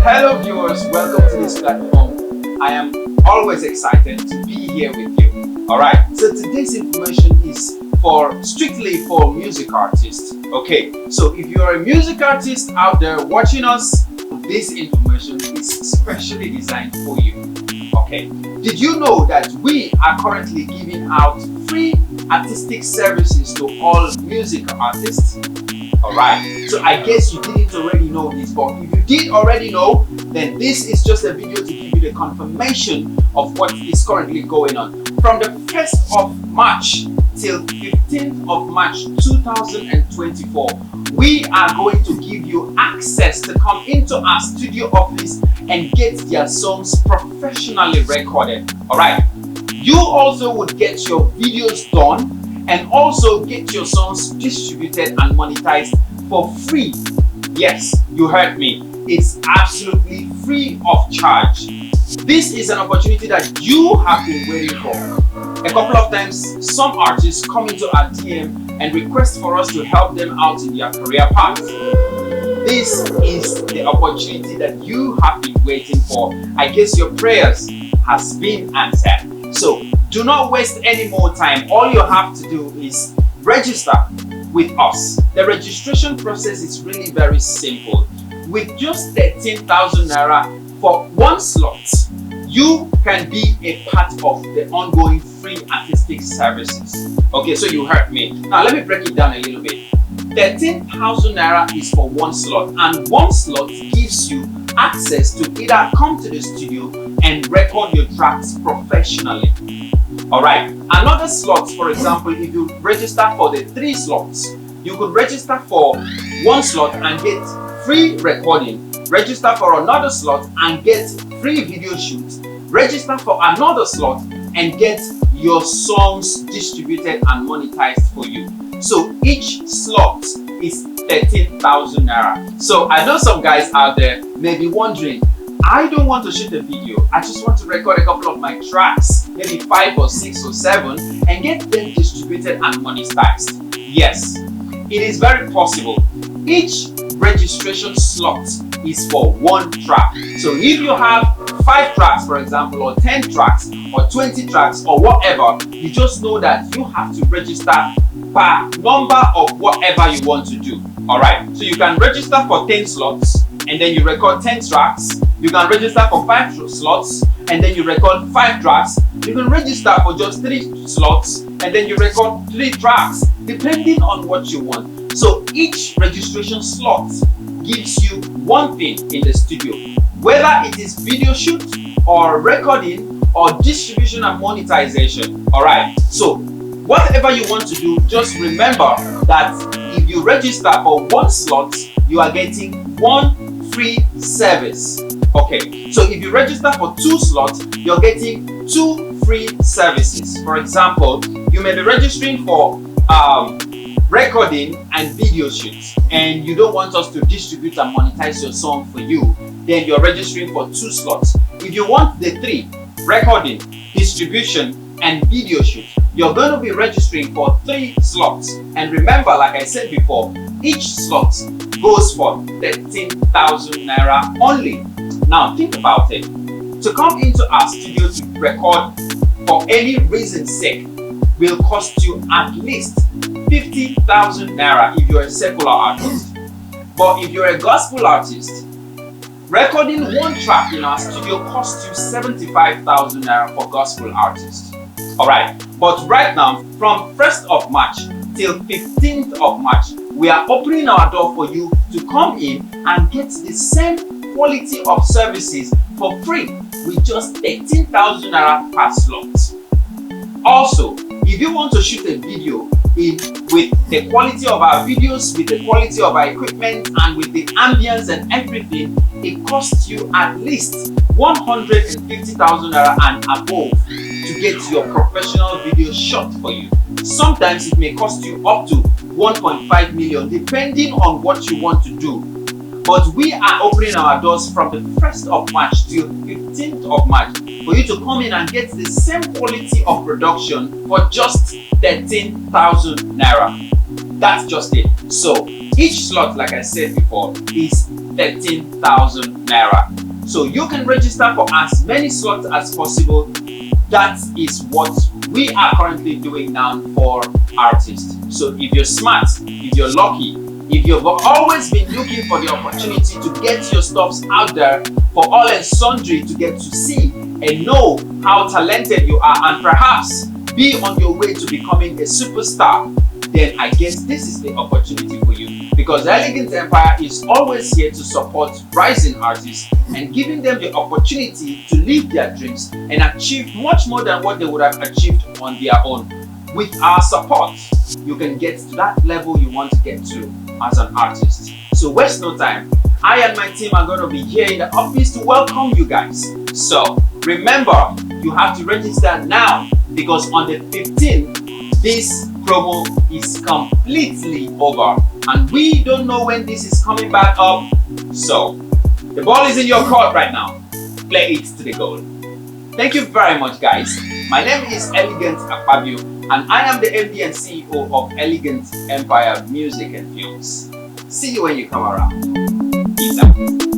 Hello viewers, welcome to this platform. I am always excited to be here with you. Alright, so today's information is strictly for music artists. Okay, so if you're a music artist out there watching us, this information is specially designed for you. Okay, did you know that we are currently giving out free artistic services to all music artists? Alright, so I guess you didn't already know this, but if you did already know, then this is just a video to give you the confirmation of what is currently going on. From the 1st of March till 15th of March 2024, we are going to give you access to come into our studio office and get their songs professionally recorded. Alright, you also would get your videos done and also get your songs distributed and monetized for free. Yes, you heard me. It's absolutely free of charge. This is an opportunity that you have been waiting for. A couple of times, some artists come into our DM and request for us to help them out in their career path. This is the opportunity that you have been waiting for. I guess your prayers has been answered. So do not waste any more time. All you have to do is register with us. The registration process is really very simple. With just 13,000 naira for one slot, you can be a part of the ongoing free artistic services. Okay, so you heard me. Now let me break it down a little bit. 13,000 naira is for one slot, and one slot gives you access to either come to the studio and record your tracks professionally. Alright, another slot, for example, if you register for the 3 slots, you could register for one slot and get free recording, register for another slot and get free video shoots, register for another slot and get your songs distributed and monetized for you. So each slot is 13,000 naira. So I know some guys out there may be wondering, I don't want to shoot a video. I just want to record a couple of my tracks, maybe 5 or 6 or 7, and get them distributed and monetized. Yes, it is very possible. Each registration slot is for one track. So if you have 5 tracks, for example, or 10 tracks, or 20 tracks, or whatever, you just know that you have to register per number of whatever you want to do. Alright, so you can register for 10 slots and then you record 10 tracks. You can register for 5 slots and then you record 5 tracks. You can register for just 3 slots and then you record 3 tracks, depending on what you want. So each registration slot gives you one thing in the studio, whether it is video shoot or recording or distribution and monetization. Alright, so whatever you want to do, just remember that if you register for one slot, you are getting one free service. Okay, so if you register for 2 slots, you're getting 2 free services. For example, you may be registering for recording and video shoots, and you don't want us to distribute and monetize your song for you, then you're registering for 2 slots. If you want the 3, recording, distribution, and video shoot, you're going to be registering for 3 slots. And remember, like I said before, each slot goes for 13,000 naira only. Now think about it. To come into our studio to record for any reason's sake will cost you at least 50,000 naira if you're a secular artist. But if you're a gospel artist, recording one track in our studio costs you 75,000 naira for gospel artists. Alright, but right now, from 1st of March till 15th of March, we are opening our door for you to come in and get the same quality of services for free with just 13,000 naira per slot. Also, if you want to shoot a video with the quality of our videos, with the quality of our equipment, and with the ambience and everything, it costs you at least 150,000 naira and above to get your professional video shot for you. Sometimes it may cost you up to 1.5 million depending on what you want to do. But we are opening our doors from the 1st of March till 15th of March for you to come in and get the same quality of production for just 13,000 naira. That's just it. So each slot, like I said before, is 13,000 naira. So you can register for as many slots as possible. That is what we are currently doing now for artists. So if you're smart, if you're lucky, if you've always been looking for the opportunity to get your stuffs out there for all and sundry to get to see and know how talented you are and perhaps be on your way to becoming a superstar, then I guess this is the opportunity for you, because Elegant Empire is always here to support rising artists and giving them the opportunity to live their dreams and achieve much more than what they would have achieved on their own. With our support, you can get to that level you want to get to as an artist. So waste no time. I and my team are going to be here in the office to welcome you guys. So remember, you have to register now, because on the 15th, this promo is completely over and we don't know when this is coming back up. So the ball is in your court right now. Play it to the goal. Thank you very much, guys. My name is Elegant Akpabio and I am the MD and CEO of Elegant Empire Music and Films. See you when you come around. Peace out.